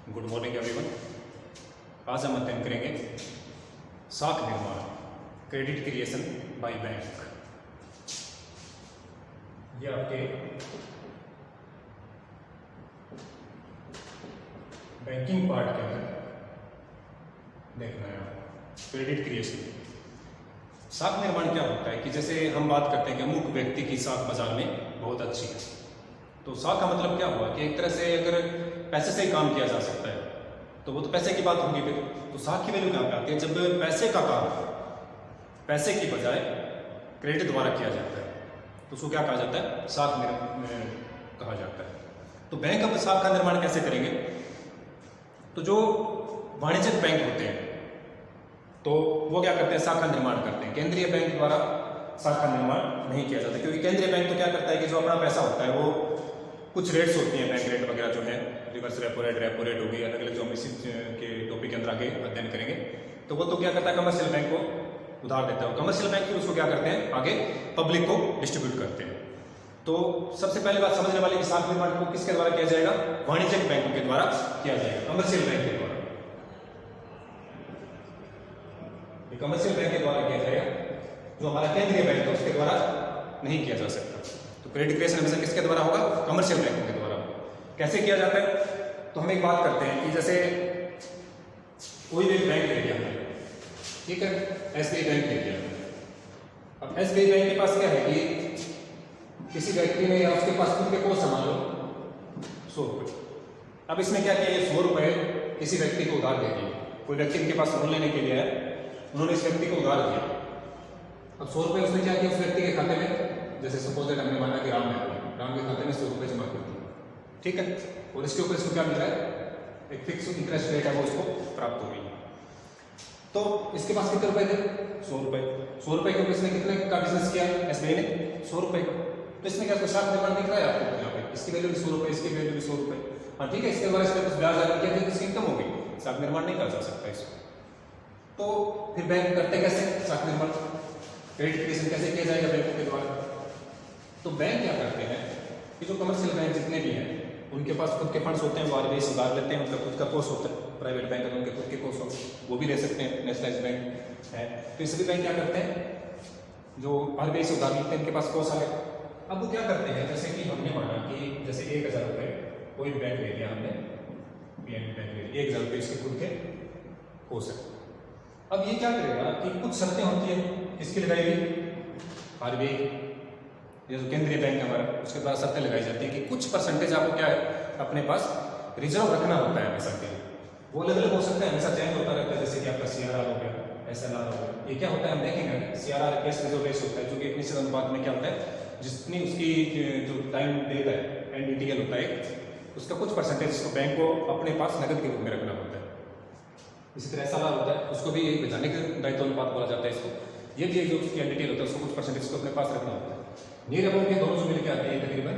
Good morning everyone. आज हम अध्ययन करेंगे साख निर्माण, क्रेडिट क्रिएशन बाय बैंक। ये आपके बैंकिंग पार्ट के अंदर देखना है आपको। क्रेडिट क्रिएशन, साख निर्माण क्या होता है कि जैसे हम बात करते हैं कि अमुक व्यक्ति की साख बाजार में बहुत अच्छी है, तो साख का मतलब क्या हुआ कि एक तरह से अगर पैसे से ही काम किया जा सकता है तो वो तो पैसे की बात होगी फिर। तो साख की वैल्यू कहाँ पे आती है? जब पैसे का काम पैसे की बजाय क्रेडिट द्वारा किया जाता है तो उसको क्या कहा जाता है? साख कहा जाता है। तो बैंक अब साख का निर्माण कैसे करेंगे? तो जो वाणिज्यिक बैंक होते हैं तो वो क्या करते हैं? साख का निर्माण करते हैं। केंद्रीय बैंक द्वारा साख का निर्माण नहीं किया जाता, क्योंकि केंद्रीय बैंक तो क्या करता है कि जो अपना पैसा होता है वो कुछ रेट्स होती हैं, बैंक रेट वगैरह जो है, रिवर्स रेपो रेट होगी, अलग अलग जो हम इसी के टॉपिक के अंदर आगे अध्ययन करेंगे। तो वो तो क्या करता है? कमर्शियल बैंक को उधार देता है और कमर्शियल बैंक फिर उसको क्या करते हैं? आगे पब्लिक को डिस्ट्रीब्यूट करते हैं। तो सबसे पहले बात समझने वाली कि साख निर्माण को किसके द्वारा किया जाएगा? वाणिज्यिक बैंकों के द्वारा किया जाएगा, कमर्शियल बैंक के द्वारा। कमर्शियल बैंक के द्वारा किया जाएगा, जो हमारा केंद्रीय बैंक है उसके द्वारा नहीं किया जा सकता। तो क्रेडिट क्रिएशन हमेशा किसके द्वारा होगा? कमर्शियल बैंकों के द्वारा। कैसे किया जाता है? तो हम एक बात करते हैं कि जैसे कोई भी बैंक ले लिया हमने, ठीक है, एसबीआई बैंक ले लिया। अब एसबीआई बैंक के पास क्या है कि किसी व्यक्ति ने या उसके पास खुद के को मान लो 100 रुपये। अब इसमें क्या किया? ये 100 रुपये किसी व्यक्ति को उधार दे दिए। कोई व्यक्ति इनके पास लोन लेने के लिए है, उन्होंने इस व्यक्ति को उधार दिया। अब 100 रुपये उसने क्या किया? उस व्यक्ति के खाते में, जैसे सपोज दैट हमने माना कि राम के खाते में 100 रुपये जमा कर दिए, ठीक है, और इसके ऊपर इसको क्या मिल रहा है? एक फिक्स इंटरेस्ट रेट है, वो उसको प्राप्त हो गई। तो इसके पास कितने रुपए थे? 100 रुपये। 100 रुपये के ऊपर इसने कितने का बिजनेस किया? एसबीआई ने 100 रुपये। तो इसमें क्या साख निर्माण दिख रहा है आपको? यहाँ पे इसकी वैल्यू भी 100 रुपये, इसकी वैल्यू भी 100 रुपये। हाँ ठीक है, इसके द्वारा इसमें कुछ ब्याज आगे किया, इसकी इनकम हो गई, साख निर्माण नहीं कर जा सकता इसको। तो फिर बैंक करते कैसे साख निर्माण? क्रेडिट क्रिएशन कैसे किया जाएगा बैंकों के द्वारा? तो बैंक क्या करते हैं कि जो कमर्शियल बैंक जितने भी हैं उनके पास खुद के फंड्स होते हैं, वो आरबीआई से उधार लेते हैं, उनका खुद का कोष होता है। प्राइवेट बैंक है उनके खुद के कोष होते हैं, वो भी ले सकते हैं, नेशनलाइज बैंक है। तो ये सभी बैंक क्या करते हैं? जो आरबीआई से उधार लेते हैं, उनके पास कोष आ गए। अब वो क्या करते हैं, जैसे कि हमने माना कि जैसे 1000 रुपये कोई बैंक ले लिया हमने, पीएनबी बैंक ले लिया, 1000 रुपये इसके खुद के कोष है। अब ये क्या करेगा कि कुछ शर्तें होती है, किसकी लगाई गई? आरबीआई, ये जो केंद्रीय बैंक है हमारा, उसके द्वारा शर्तें लगाई जाती है कि कुछ परसेंटेज आपको क्या है अपने पास रिजर्व रखना होता है हमेशा के लिए। वो अलग अलग हो सकता है, हमेशा चेंज होता रहता है, जैसे कि आपका सीआरआर हो गया, एसएलआर हो गया। ये क्या होता है हम देखेंगे, सीआरआर कैश रिजर्व रेशो होता है, जो कि एक निश्चित अनुपात में क्या होता है, जितनी उसकी जो टाइम देता है एनडीटीएल होता है, उसका कुछ परसेंटेज उसको बैंक को अपने पास नकद के रूप में रखना होता है। इसी तरह एसएलआर होता है, उसको भी एक वैधानिक दायित्व अनुपात बोला जाता है इसको। ये भी जो उसकी एनडीटीएल होता है उसको कुछ परसेंटेज को अपने पास रखना होता है। नीर अमाउंट के दोनों जो मिलकर आते हैं तकरीबन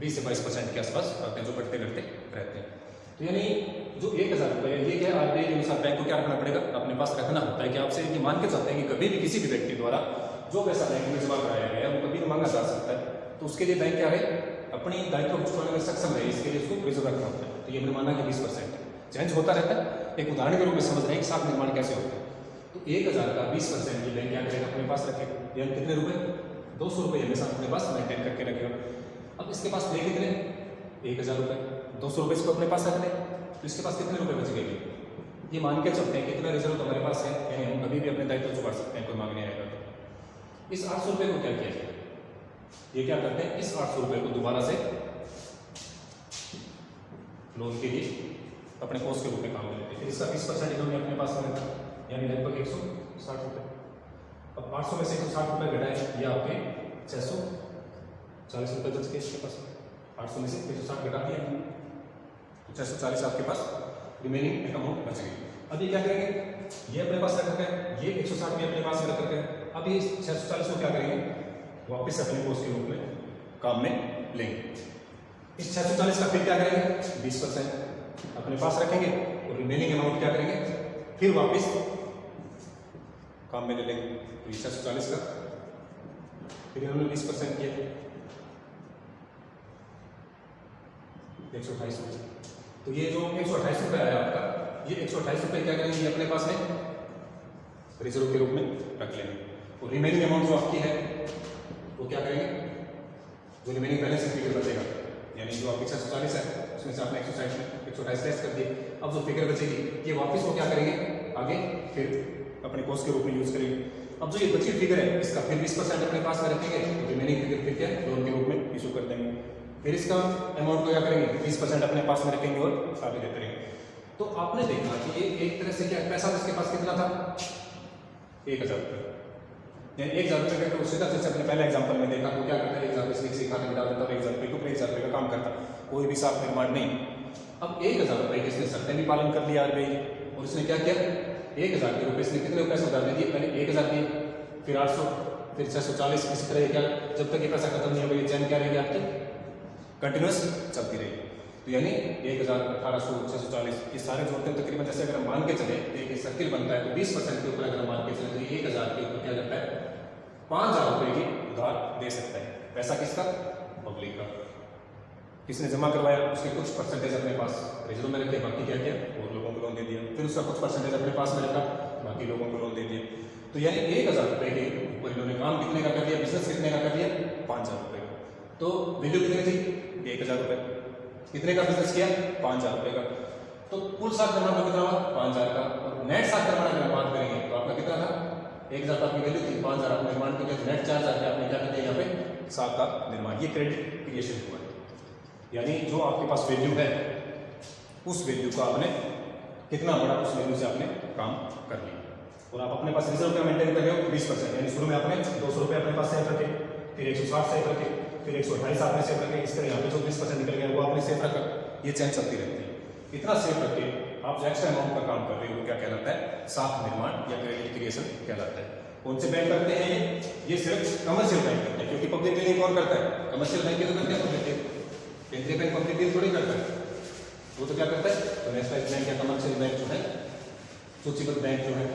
20 से 22% के आसपास आते हैं, जो बढ़ते घटते रहते हैं। तो यानी जो 1000 रुपये है, ये क्या आरबीआई के अनुसार बैंक को क्या रखना पड़ेगा? अपने पास रखना होता है कि आपसे ये मान के चलते हैं कि कभी भी किसी भी व्यक्ति द्वारा जो पैसा बैंक में जमा कराया गया है वो कभी भी मांगा जा सकता है। तो उसके लिए बैंक क्या है, अपनी दायित्व को चुकाने में सक्षम रहे, इसके लिए उसको रिजर्व रखना होता है। तो ये हमने माना कि 20% चेंज होता रहता है। एक उदाहरण के रूप में समझ रहे हैं कि साख निर्माण कैसे होता है। तो 1000 का 20% की बैंक क्या करेगा? अपने पास रखेगा, यानी कितने रुपए? 200 रुपये हमेशा अपने पास मेंटेन करके रखेगा। अब इसके पास ले कितने? 1000 रुपये, 200 रुपये इसको अपने पास रख ले, तो इसके पास कितने रुपये बच गए? ये मान के चलते हैं कितना रिजर्व हमारे पास है, यानी हम कभी भी अपने दायित्व चुका सकते हैं, कोई मांगने आएगा तो। इस 800 रुपये को क्या किया जाए? ये क्या करते हैं, इस 800 रुपये को दोबारा से लोन के लिए अपने कोष के रूप में काम में लेते हैं। इसका 20% इन्होंने अपने पास रखा, यानी लगभग 160 रुपये। अब 800 में से 160 रुपये घटाए, ये आपके 640 रुपये बच गए इसके पास। 800 में से 160 घटा दिया, तो 640 आपके पास रिमेनिंग अमाउंट बच गई। अब ये क्या करेंगे? ये अपने पास रख रखे हैं, ये 160 भी अपने पास रख रखे हैं। अब ये 640 को क्या करेंगे? वापस अपने कोष के रूप में काम में लेंगे। इस 640 का फिर क्या करेंगे? 20% अपने पास रखेंगे और रिमेनिंग अमाउंट क्या करेंगे? फिर वापस काम में ले लेंगे। तो 640 का फिर इन्होंने 20% किया, 128 रुपये। तो ये जो 128 रुपये आया आपका, ये 128 रुपये क्या करेंगे, ये अपने पास में रिजर्व के रूप में रख लेंगे। और रिमेनिंग अमाउंट जो आपकी है वो क्या करेंगे, जो रिमेनिंग बैलेंस फिगर बचेगा, यानी जो आपकी 640 है उसमें से आपने 128 लेस कर दिए। अब जो फिगर बचेगी ये वापस वो क्या करेंगे, आगे फिर अपने कॉस्ट के रूप में यूज करेंगे। अब जो ये बची फिगर है इसका फिर 20% अपने पास में रखेंगे, तो रिमेनिंग फिगर फिर क्या लोन के रूप में इशू कर देंगे। फिर इसका अमाउंट को क्या करेंगे, 20% अपने पास में रखेंगे और आगे देते रहेंगे। तो आपने देखा कि ये एक तरह से क्या पैसा इसके पास कितना था, 1000 रुपये, यानी 1000 रुपये का सीधा जैसे अपने पहले एग्जाम्पल में देखा तो क्या करता है, 1000 रुपये से खाते में डाल देता और 1000 रुपये के ऊपर 1000 रुपये का काम करता, कोई भी साफ निर्माण नहीं। अब 1000 रुपये के इसने शर्तें भी पालन कर लिया RBI, और इसने क्या किया, 1000 के रुपये इसने कितने पैसे उधार दे दिए, पहले 1000 दिए, फिर 800, फिर 640, इस तरह क्या जब तक ये पैसा खत्म नहीं होगा ये चैन क्या रहेगी आपकी कंटिन्यूस चलती रहेगी। तो यानी 1000, 1800, 640 ये सारे जोड़ते हैं तकरीबन, जैसे अगर हम मान के चले एक सर्किल बनता है तो 20% के ऊपर अगर हम मान के चले तो 1000 के ऊपर क्या करता है, 5000 रुपये की उधार दे सकता है। पैसा किसका, पब्लिक का, किसने जमा करवाया, उसके कुछ परसेंटेज अपने पास रिजर्व में रखे, बाकी क्या किया और लोगों को लोन दे दिया, फिर उसका कुछ परसेंटेज अपने पास में रखा, बाकी लोगों को लोन दे दिया। तो यानी 1000 रुपये के ऊपर इन्होंने काम कितने का कर दिया, बिजनेस कितने का कर दिया, 5000 रुपये का। तो वैल्यू कितनी थी, 1000 रुपये, कितने का बिजनेस किया, 5000 रुपये का। तो कुल साख निर्माण का कितना हुआ, 5000 का, और नेट साख निर्माण अगर बात करेंगे तो आपका कितना था, 1000 आपकी वैल्यू थी, 5000 आपने निर्माण किया, नेट 4000 आपने क्या कर दिया यहाँ पे साख का निर्माण। ये क्रेडिट क्रिएशन हुआ, यानी जो आपके पास वैल्यू है उस वैल्यू को आपने कितना बड़ा, उस वैल्यू से आपने काम कर लिया। और आप अपने पास रिजर्व क्या मेंटेन कर रहे हो, 20%, यानी शुरू में आपने 200 रुपये अपने पास सेफ रखे, फिर 160 सेफ रखे, फिर 128 आपने सेफ रखे, इस तरह यहाँ पे जो 20% निकल गया वो आपने सेफ रखा। ये चैन चलती रहती है। इतना सेफ रख के आप जो एक्स्ट्रा अमाउंट का काम कर रहे हो वो क्या कहलाता है, साख निर्माण या क्रेडिट क्रिएशन कहलाता है। कौन से बैंक करते हैं ये सिर्फ कमर्शियल बैंक करते हैं, क्योंकि पब्लिक डीलिंग कौन करता है, कमर्शियल बैंक तो करते हैं पब्लिक, केंद्रीय बैंक पब्लिक डील थोड़ी करता है, वो तो क्या करता है, तो नेशनलाइज बैंक या कमर्शियल बैंक जो है, सूचीबद्ध बैंक जो है